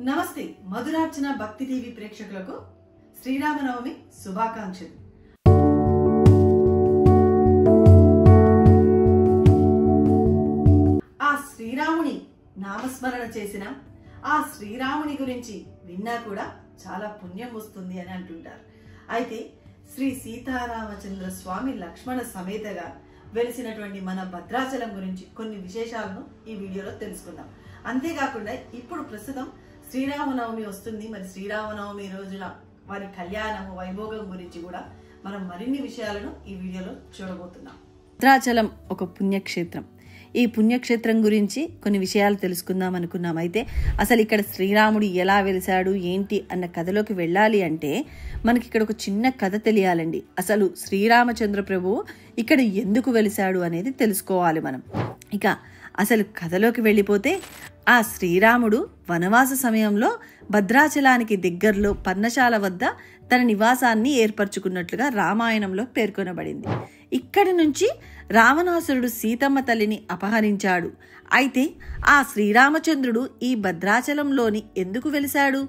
నమస్తే మధురార్చన భక్తి టీవీ ప్రేక్షకులకు శ్రీరామనవమి శుభాకాంక్షలు. ఆ శ్రీరాముని నామస్మరణ చేసిన ఆ శ్రీరాముని గురించి విన్నా కూడా చాలా పుణ్యం వస్తుంది అని అంటుంటారు. అయితే శ్రీ సీతారామచంద్ర స్వామి లక్ష్మణ సమేతగా వెలిసినటువంటి మన భద్రాచలం గురించి కొన్ని విశేషాలను ఈ వీడియోలో తెలుసుకుందాం. అంతేకాకుండా ఇప్పుడు ప్రస్తుతం శ్రీరామనవమి వస్తుంది. మరి శ్రీరామనవమి రోజున వారి కళ్యాణము వైభోగం గురించి కూడా మనం మరిన్ని విషయాలను ఈ వీడియోలో చూడబోతున్నాం. భద్రాచలం ఒక పుణ్యక్షేత్రం. ఈ పుణ్యక్షేత్రం గురించి కొన్ని విషయాలు తెలుసుకుందాం అనుకున్నాం. అయితే అసలు ఇక్కడ శ్రీరాముడు ఎలా వెలిశాడు ఏంటి అన్న కథలోకి వెళ్ళాలి అంటే మనకి ఇక్కడ ఒక చిన్న కథ తెలియాలండి. అసలు శ్రీరామచంద్ర ప్రభువు ఇక్కడ ఎందుకు వెలిశాడు అనేది తెలుసుకోవాలి మనం. ఇక అసలు కథలోకి వెళ్ళిపోతే ఆ శ్రీరాముడు వనవాస సమయంలో భద్రాచలానికి దగ్గరలో పర్ణశాల వద్ద తన నివాసాన్ని ఏర్పరచుకున్నట్లుగా రామాయణంలో పేర్కొనబడింది. ఇక్కడి నుంచి రావణాసురుడు సీతమ్మ తల్లిని అపహరించాడు. అయితే ఆ శ్రీరామచంద్రుడు ఈ భద్రాచలంలోని ఎందుకు వెలిశాడు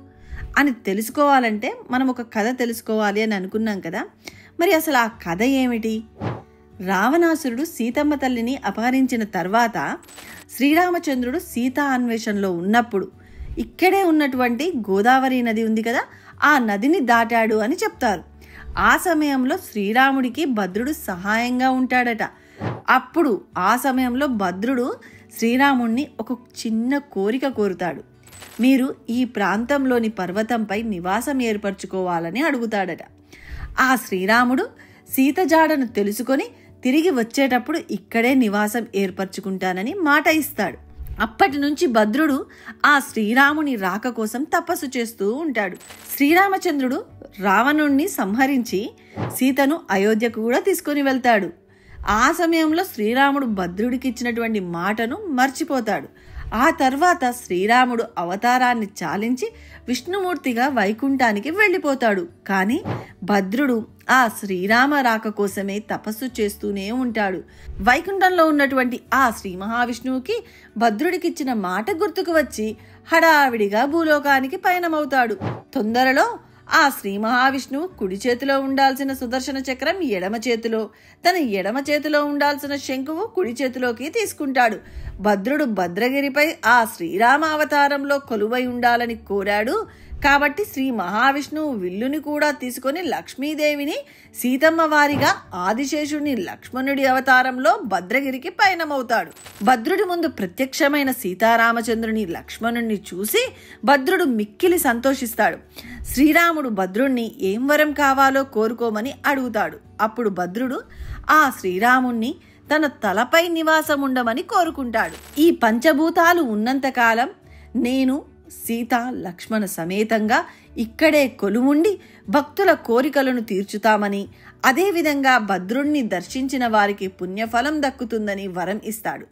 అని తెలుసుకోవాలంటే మనం ఒక కథ తెలుసుకోవాలి అని అనుకున్నాం కదా. మరి అసలు ఆ కథ ఏమిటి? రావణాసురుడు సీతమ్మ తల్లిని అపహరించిన తర్వాత శ్రీరామచంద్రుడు సీతా అన్వేషణలో ఉన్నప్పుడు ఇక్కడే ఉన్నటువంటి గోదావరి నది ఉంది కదా, ఆ నదిని దాటాడు అని చెప్తారు. ఆ సమయంలో శ్రీరాముడికి భద్రుడు సహాయంగా ఉంటాడట. అప్పుడు ఆ సమయంలో భద్రుడు శ్రీరాముణ్ణి ఒక చిన్న కోరిక కోరుతాడు. మీరు ఈ ప్రాంతంలోని పర్వతంపై నివాసం ఏర్పరచుకోవాలని అడుగుతాడట. ఆ శ్రీరాముడు సీత జాడను తెలుసుకొని తిరిగి వచ్చేటప్పుడు ఇక్కడే నివాసం ఏర్పరచుకుంటానని మాట ఇస్తాడు. అప్పటి నుంచి భద్రుడు ఆ శ్రీరాముని రాక కోసం తపస్సు చేస్తూ ఉంటాడు. శ్రీరామచంద్రుడు రావణుణ్ణి సంహరించి సీతను అయోధ్యకు కూడా తీసుకొని వెళ్తాడు. ఆ సమయంలో శ్రీరాముడు భద్రుడికి ఇచ్చినటువంటి మాటను మర్చిపోతాడు. ఆ తర్వాత శ్రీరాముడు అవతారాన్ని చాలించి విష్ణుమూర్తిగా వైకుంఠానికి వెళ్ళిపోతాడు. కానీ భద్రుడు ఆ శ్రీరామ రాక కోసమే తపస్సు చేస్తూనే ఉంటాడు. వైకుంఠంలో ఉన్నటువంటి ఆ శ్రీ మహావిష్ణువుకి భద్రుడికిచ్చిన మాట గుర్తుకు వచ్చి హడావిడిగా భూలోకానికి పయనమవుతాడు. తొందరలో ఆ శ్రీ మహావిష్ణువు కుడి చేతిలో ఉండాల్సిన సుదర్శన చక్రం ఎడమ చేతిలో, తన ఎడమ చేతిలో ఉండాల్సిన శంకువు కుడి చేతిలోకి తీసుకుంటాడు. భద్రుడు భద్రగిరిపై ఆ శ్రీరామ అవతారంలో కొలువై ఉండాలని కోరాడు. కాబట్టి శ్రీ మహావిష్ణువు విల్లుని కూడా తీసుకొని లక్ష్మీదేవిని సీతమ్మ వారిగా ఆదిశేషుడిని లక్ష్మణుడి అవతారంలో భద్రగిరికి పయనమవుతాడు. భద్రుడి ముందు ప్రత్యక్షమైన సీతారామచంద్రుని లక్ష్మణుణ్ణి చూసి భద్రుడు మిక్కిలి సంతోషిస్తాడు. శ్రీరాముడు భద్రుణ్ణి ఏం వరం కావాలో కోరుకోమని అడుగుతాడు. అప్పుడు భద్రుడు ఆ శ్రీరాముణ్ణి తన తలపై నివాసం ఉండమని కోరుకుంటాడు. ఈ పంచభూతాలు ఉన్నంతకాలం నేను సీత లక్ష్మణ సమేతంగా ఇక్కడే కొలువుండి భక్తుల కోరికలను తీర్చుతామని, అదేవిధంగా భద్రుణ్ణి దర్శించిన వారికి పుణ్యఫలం దక్కుతుందని వరం ఇస్తాడు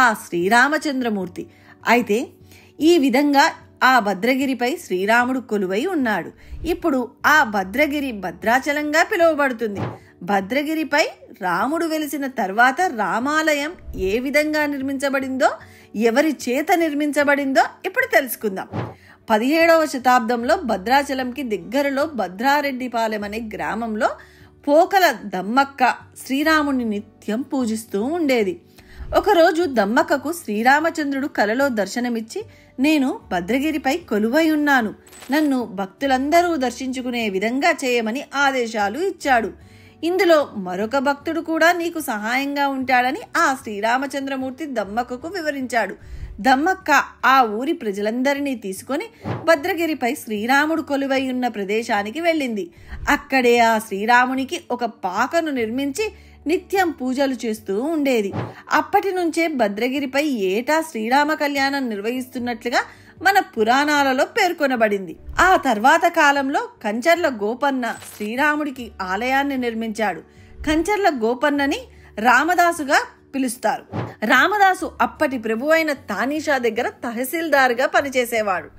ఆ శ్రీరామచంద్రమూర్తి. అయితే ఈ విధంగా ఆ భద్రగిరిపై శ్రీరాముడు కొలువై ఉన్నాడు. ఇప్పుడు ఆ భద్రగిరి భద్రాచలంగా పిలువబడుతుంది. భద్రగిరిపై రాముడు వెలిసిన తర్వాత రామాలయం ఏ విధంగా నిర్మించబడిందో, ఎవరి చేత నిర్మించబడిందో ఇప్పుడు తెలుసుకుందాం. 17వ శతాబ్దంలో భద్రాచలంకి దగ్గరలో భద్రారెడ్డిపాలెం అనే గ్రామంలో పోకల దమ్మక్క శ్రీరాముని నిత్యం పూజిస్తూ ఉండేది. ఒకరోజు దమ్మక్కకు శ్రీరామచంద్రుడు కలలో దర్శనమిచ్చి, నేను భద్రగిరిపై కొలువై ఉన్నాను, నన్ను భక్తులందరూ దర్శించుకునే విధంగా చేయమని ఆదేశాలు ఇచ్చాడు. ఇందులో మరొక భక్తుడు కూడా నీకు సహాయంగా ఉంటాడని ఆ శ్రీరామచంద్రమూర్తి దమ్మక్కకు వివరించాడు. దమ్మక్క ఆ ఊరి ప్రజలందరినీ తీసుకొని భద్రగిరిపై శ్రీరాముడు కొలువై ఉన్న ప్రదేశానికి వెళ్ళింది. అక్కడే ఆ శ్రీరామునికి ఒక పాకను నిర్మించి నిత్యం పూజలు చేస్తూ ఉండేది. అప్పటి నుంచే భద్రగిరిపై ఏటా శ్రీరామ కళ్యాణం నిర్వహిస్తున్నట్లుగా మన పురాణాలలో పేర్కొనబడింది. ఆ తర్వాత కాలంలో కంచర్ల గోపన్న శ్రీరాముడికి ఆలయాన్ని నిర్మించాడు. కంచర్ల గోపన్నని రామదాసుగా పిలుస్తారు. రామదాసు అప్పటి ప్రభువైన తానీషా దగ్గర తహసీల్దార్గా పనిచేసేవాడు.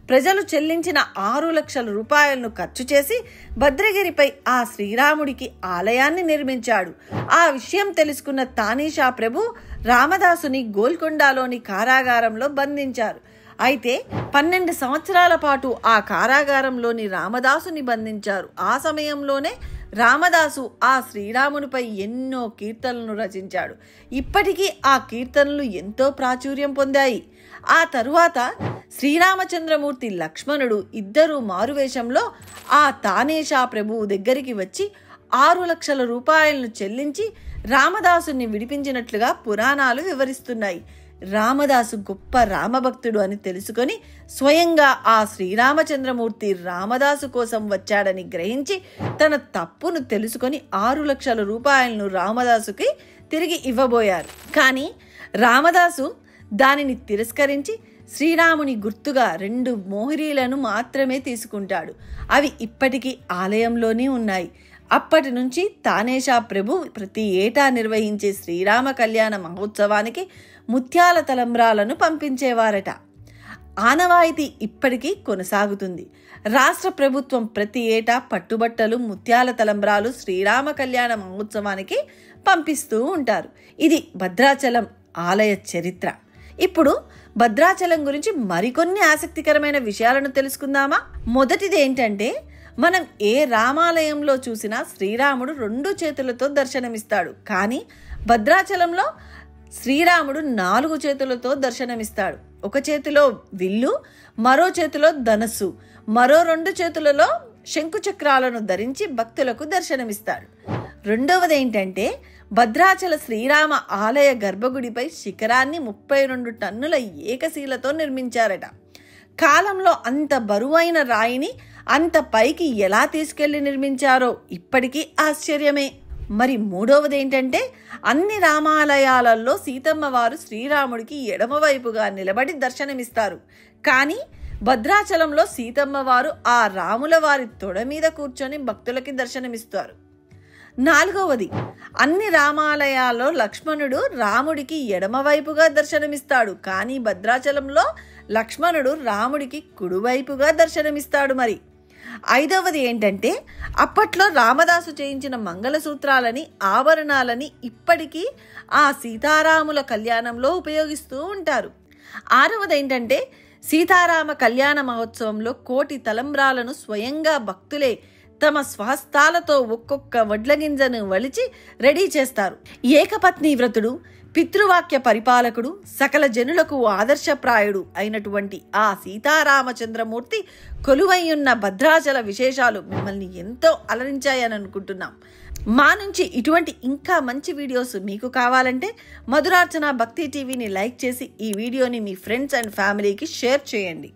ప్రజలు చెల్లించిన 6 లక్షల రూపాయలను ఖర్చు చేసి భద్రగిరిపై ఆ శ్రీరాముడికి ఆలయాన్ని నిర్మించాడు. ఆ విషయం తెలుసుకున్న తానీషా ప్రభు రామదాసుని గోల్కొండలోని కారాగారంలో బంధించారు. అయితే 12 సంవత్సరాల పాటు ఆ కారాగారంలోని రామదాసుని బంధించారు. ఆ సమయంలోనే రామదాసు ఆ శ్రీరామునిపై ఎన్నో కీర్తనలను రచించాడు. ఇప్పటికీ ఆ కీర్తనలు ఎంతో ప్రాచుర్యం పొందాయి. ఆ తరువాత శ్రీరామచంద్రమూర్తి, లక్ష్మణుడు ఇద్దరూ మారువేషంలో ఆ తానేషా ప్రభువు దగ్గరికి వచ్చి 6 లక్షల రూపాయలను చెల్లించి రామదాసుని విడిపించినట్లుగా పురాణాలు వివరిస్తున్నాయి. రామదాసు గొప్ప రామభక్తుడు అని తెలుసుకొని స్వయంగా ఆ శ్రీరామచంద్రమూర్తి రామదాసు కోసం వచ్చాడని గ్రహించి తన తప్పును తెలుసుకొని 6 లక్షల రూపాయలను రామదాసుకి తిరిగి ఇవ్వబోయారు. కానీ రామదాసు దానిని తిరస్కరించి శ్రీరాముని గుర్తుగా 2 మోహిరీలను మాత్రమే తీసుకుంటాడు. అవి ఇప్పటికీ ఆలయంలోనే ఉన్నాయి. అప్పటి నుంచి తానేషా ప్రభు ప్రతి ఏటా నిర్వహించే శ్రీరామ కళ్యాణ మహోత్సవానికి ముత్యాల తలంబ్రాలను పంపించేవారట. ఆనవాయితీ ఇప్పటికీ కొనసాగుతుంది. రాష్ట్ర ప్రభుత్వం ప్రతి ఏటా పట్టుబట్టలు, ముత్యాల తలంబ్రాలు శ్రీరామ కళ్యాణ మహోత్సవానికి పంపిస్తూ ఉంటారు. ఇది భద్రాచలం ఆలయ చరిత్ర. ఇప్పుడు భద్రాచలం గురించి మరికొన్ని ఆసక్తికరమైన విషయాలను తెలుసుకుందామా? మొదటిది ఏంటంటే, మనం ఏ రామాలయంలో చూసినా శ్రీరాముడు 2 చేతులతో దర్శనమిస్తాడు. కానీ భద్రాచలంలో శ్రీరాముడు 4 చేతులతో దర్శనమిస్తాడు. ఒక చేతిలో విల్లు, మరో చేతిలో ధనస్సు, మరో 2 చేతులలో శంకుచక్రాలను ధరించి భక్తులకు దర్శనమిస్తాడు. రెండవది ఏంటంటే, భద్రాచల శ్రీరామ ఆలయ గర్భగుడిపై శిఖరాన్ని 32 టన్నుల ఏకశీలతో నిర్మించారట. కాలంలో అంత బరువైన రాయిని అంత పైకి ఎలా తీసుకెళ్లి నిర్మించారో ఇప్పటికీ ఆశ్చర్యమే. మరి మూడవది ఏంటంటే, అన్ని రామాలయాలలో సీతమ్మ వారు శ్రీరాముడికి ఎడమవైపుగా నిలబడి దర్శనమిస్తారు. కానీ భద్రాచలంలో సీతమ్మ వారు ఆ రాముల వారి తొడ మీద కూర్చొని భక్తులకి దర్శనమిస్తారు. నాలుగవది, అన్ని రామాలయాల్లో లక్ష్మణుడు రాముడికి ఎడమవైపుగా దర్శనమిస్తాడు. కానీ భద్రాచలంలో లక్ష్మణుడు రాముడికి కుడివైపుగా దర్శనమిస్తాడు. మరి ఐదవది ఏంటంటే, అప్పట్లో రామదాసు చేయించిన మంగళసూత్రాలని, ఆభరణాలని ఇప్పటికీ ఆ సీతారాముల కళ్యాణంలో ఉపయోగిస్తూ ఉంటారు. ఆరవది ఏంటంటే, సీతారామ కళ్యాణ మహోత్సవంలో 1,000 తలంబ్రాలను స్వయంగా భక్తులే తమ స్వహస్తాలతో ఒక్కొక్క వడ్ల గింజను వలిచి రెడీ చేస్తారు. ఏకపత్ని వ్రతుడు, పితృవాక్య పరిపాలకుడు, సకల జనులకు ఆదర్శప్రాయుడు అయినటువంటి ఆ సీతారామచంద్రమూర్తి కొలువైయున్న భద్రాచల విశేషాలు మిమ్మల్ని ఎంతో అలరించాయని అనుకుంటున్నాం. మా నుంచి ఇటువంటి ఇంకా మంచి వీడియోస్ మీకు కావాలంటే మధురార్చన భక్తి టీవీని లైక్ చేసి ఈ వీడియోని మీ ఫ్రెండ్స్ అండ్ ఫ్యామిలీకి షేర్ చేయండి.